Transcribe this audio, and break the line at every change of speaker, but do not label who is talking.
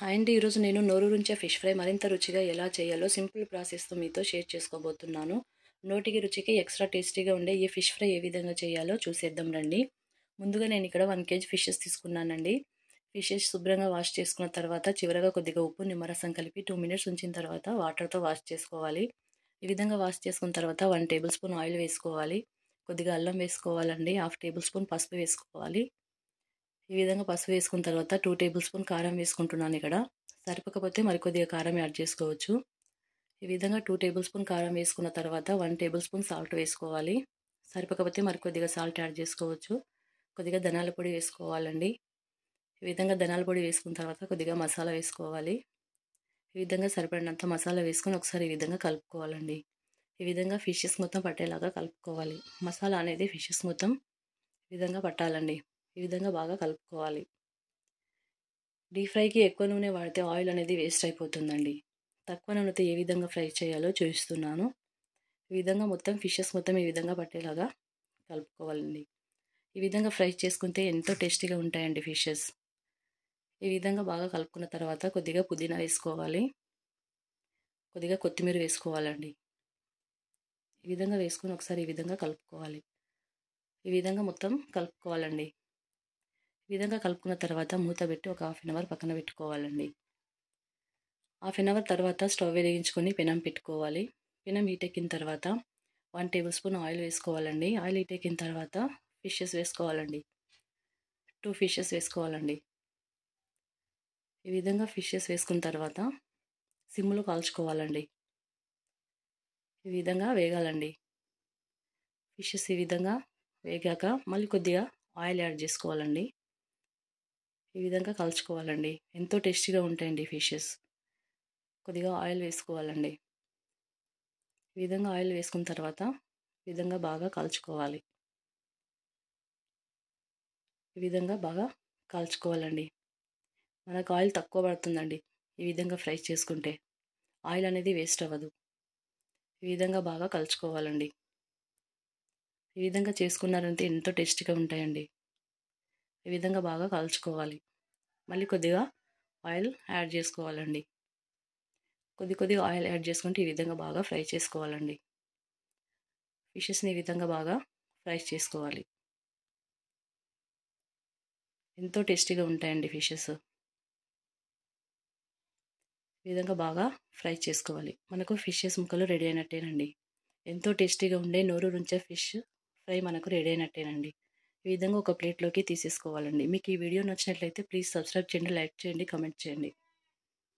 Hi అండి. ఈరోజు నేను నోరూరించే ఫిష్ ఫ్రై మరింత రుచిగా ఎలా చేయాలో సింపుల్ ప్రాసెస్తో మీతో షేర్ చేసుకోబోతున్నాను. నోటికి రుచికి ఎక్స్ట్రా టేస్టీగా ఉండే ఈ ఫిష్ ఫ్రై ఏ విధంగా చేయాలో చూసేద్దాం రండి. ముందుగా నేను ఇక్కడ 1 కేజీ ఫిషెస్ తీసుకున్నానండి. ఫిషెస్ శుభ్రంగా వాష్ చేసుకున్న తర్వాత చివరగా కొద్దిగా ఉప్పు నిమ్మరసం కలిపి 2 మినిట్స్ ఉంచిన తర్వాత వాటర్తో వాష్ చేసుకోవాలి. ఈ విధంగా వాష్ చేసుకున్న తర్వాత 1 టేబుల్ స్పూన్ ఆయిల్ వేసుకోవాలి. కొద్దిగా అల్లం వేసుకోవాలండి. 1/2 టేబుల్ స్పూన్ పసుపు వేసుకోవాలి. ఈ విధంగా పసుపు వేసుకున్న తర్వాత 2 టేబుల్ స్పూన్ కారం వేసుకుంటున్నాను ఇక్కడ. సరిపోకపోతే మరికొద్దిగా కారం యాడ్ చేసుకోవచ్చు. ఈ విధంగా 2 టేబుల్ స్పూన్ కారం వేసుకున్న తర్వాత 1 టేబుల్ స్పూన్ సాల్ట్ వేసుకోవాలి. సరిపోకపోతే మరికొద్దిగా సాల్ట్ యాడ్ చేసుకోవచ్చు. కొద్దిగా ధనియాల పొడి వేసుకోవాలండి. ఈ విధంగా ధనియాల పొడి వేసుకున్న తర్వాత కొద్దిగా మసాలా వేసుకోవాలి. ఈ విధంగా సరిపడినంత మసాలా వేసుకొని ఒకసారి ఈ విధంగా కలుపుకోవాలండి. ఈ విధంగా ఫిషెస్ మొత్తం పట్టేలాగా కలుపుకోవాలి. మసాలా అనేది ఫిషెస్ మొత్తం ఈ విధంగా పట్టాలండి. ఈ విధంగా బాగా కలుపుకోవాలి. డీప్ ఫ్రైకి ఎక్కువ నూనె వాడితే ఆయిల్ అనేది వేస్ట్ అయిపోతుందండి. తక్కువ నూనెతో ఏ విధంగా ఫ్రై చేయాలో చూపిస్తున్నాను. ఈ విధంగా మొత్తం ఫిషెస్ మొత్తం ఈ విధంగా పట్టేలాగా కలుపుకోవాలండి. ఈ విధంగా ఫ్రై చేసుకుంటే ఎంతో టేస్టీగా ఉంటాయండి ఫిషెస్. ఈ విధంగా బాగా కలుపుకున్న తర్వాత కొద్దిగా పుదీనా వేసుకోవాలి. కొద్దిగా కొత్తిమీర వేసుకోవాలండి. ఈ విధంగా వేసుకొని ఒకసారి ఈ విధంగా కలుపుకోవాలి. ఈ విధంగా మొత్తం కలుపుకోవాలండి. ఈ విధంగా కలుపుకున్న తర్వాత మూత పెట్టి ఒక 1/2 అవర్ పక్కన పెట్టుకోవాలండి. 1/2 అవర్ తర్వాత స్టవ్ వెలిగించుకొని పెనం పెట్టుకోవాలి. పెనం హీట్ ఎక్కిన తర్వాత 1 టేబుల్ స్పూన్ ఆయిల్ వేసుకోవాలండి. ఆయిల్ హీట్ ఎక్కిన తర్వాత ఫిషెస్ వేసుకోవాలండి. 2 ఫిషెస్ వేసుకోవాలండి. ఈ విధంగా ఫిషెస్ వేసుకున్న తర్వాత సిమ్లో కాల్చుకోవాలండి. ఈ విధంగా వేగాలండి. ఫిషెస్ ఈ విధంగా వేగాక మళ్ళీ కొద్దిగా ఆయిల్ యాడ్ చేసుకోవాలండి. ఈ విధంగా కాల్చుకోవాలండి. ఎంతో టేస్టీగా ఉంటాయండి ఫిషెస్. కొద్దిగా ఆయిల్ వేసుకోవాలండి. ఈ విధంగా ఆయిల్ వేసుకున్న తర్వాత ఈ విధంగా బాగా కాల్చుకోవాలి. ఈ విధంగా బాగా కాల్చుకోవాలండి. మనకు ఆయిల్ తక్కువ పడుతుందండి ఈ విధంగా ఫ్రై చేసుకుంటే. ఆయిల్ అనేది వేస్ట్ అవ్వదు. ఈ విధంగా బాగా కలుచుకోవాలండి. ఈ విధంగా చేసుకున్నారంటే ఎంతో టేస్టీగా ఉంటాయండి. ఈ విధంగా బాగా కాల్చుకోవాలి. మళ్ళీ కొద్దిగా ఆయిల్ యాడ్ చేసుకోవాలండి. కొద్దిగా ఆయిల్ యాడ్ చేసుకుంటే ఈ విధంగా బాగా ఫ్రై చేసుకోవాలండి. ఫిషెస్ని ఈ విధంగా బాగా ఫ్రై చేసుకోవాలి. ఎంతో టేస్టీగా ఉంటాయండి ఫిషెస్. ఈ విధంగా బాగా ఫ్రై చేసుకోవాలి. మనకు ఫిషెస్ ముక్కలు రెడీ అయినట్టేనండి. ఎంతో టేస్టీగా ఉండే నోరూరించే ఫిష్ ఫ్రై మనకు రెడీ అయినట్టేనండి. ఈ విధంగా ఒక ప్లేట్లోకి తీసేసుకోవాలండి. మీకు ఈ వీడియో నచ్చినట్లయితే ప్లీజ్ సబ్స్క్రైబ్ చేయండి, లైక్ చేయండి, కామెంట్ చేయండి.